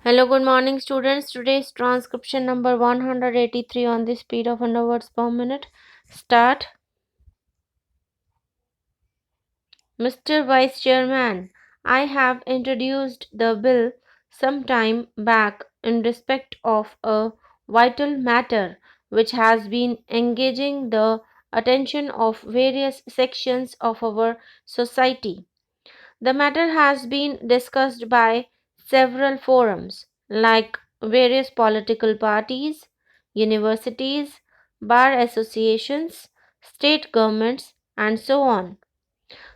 Hello, good morning, students. Today's transcription number 183 on the speed of 100 words per minute. Start. Mr. Vice Chairman, I have introduced the bill some time back in respect of a vital matter which has been engaging the attention of various sections of our society. The matter has been discussed by several forums like various political parties, universities, bar associations, state governments, and so on.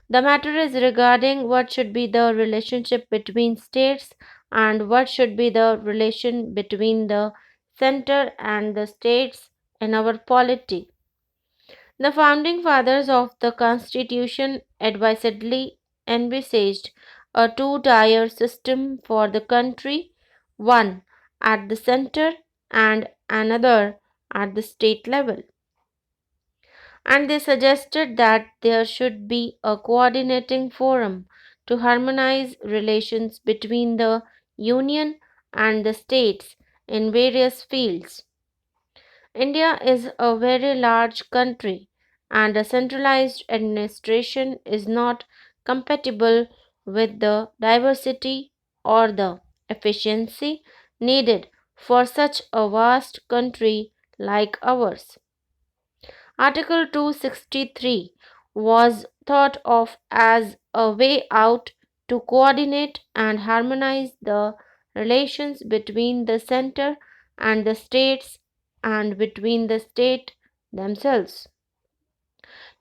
The matter is regarding what should be the relationship between states and what should be the relation between the center and the states in our polity. The founding fathers of the Constitution advisedly envisaged a two-tier system for the country, one at the center and another at the state level. And they suggested that there should be a coordinating forum to harmonize relations between the Union and the states in various fields. India is a very large country, and a centralized administration is not compatible with the diversity or the efficiency needed for such a vast country like ours. Article 263 was thought of as a way out to coordinate and harmonize the relations between the center and the states and between the state themselves.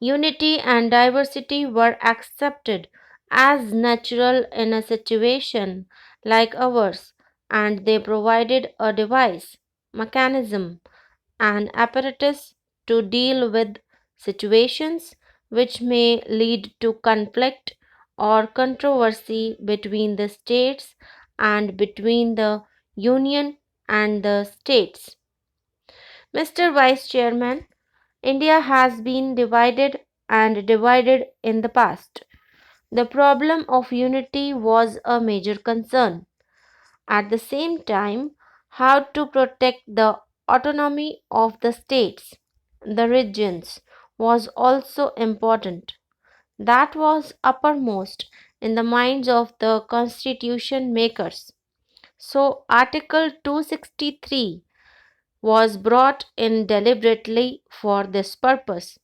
Unity and diversity were accepted as natural in a situation like ours, and they provided a device, mechanism, and apparatus to deal with situations which may lead to conflict or controversy between the states and between the Union and the states. Mr. Vice Chairman, India has been divided and divided in the past. The problem of unity was a major concern. At the same time, how to protect the autonomy of the states, the regions, was also important. That was uppermost in the minds of the constitution makers. So, Article 263 was brought in deliberately for this purpose.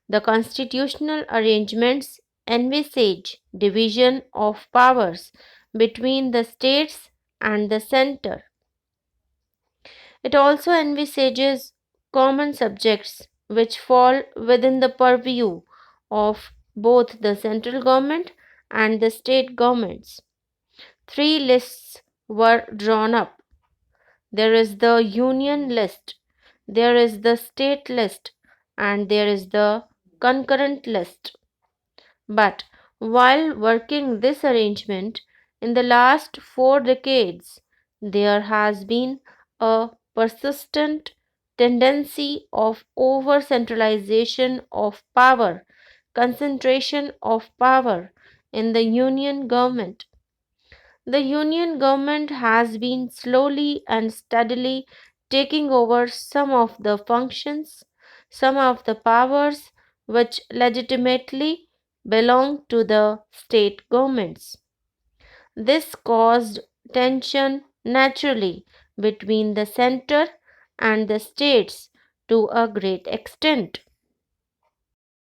The constitutional arrangements envisage division of powers between the states and the center. It also envisages common subjects which fall within the purview of both the central government and the state governments. Three lists were drawn up. There is the union list, there is the state list, and there is the concurrent list. But while working this arrangement in the last 4 decades, there has been a persistent tendency of over centralization of power, concentration of power in the union government. The union government has been slowly and steadily taking over some of the functions, some of the powers which legitimately belong to the state governments. This caused tension naturally between the center and the states to a great extent.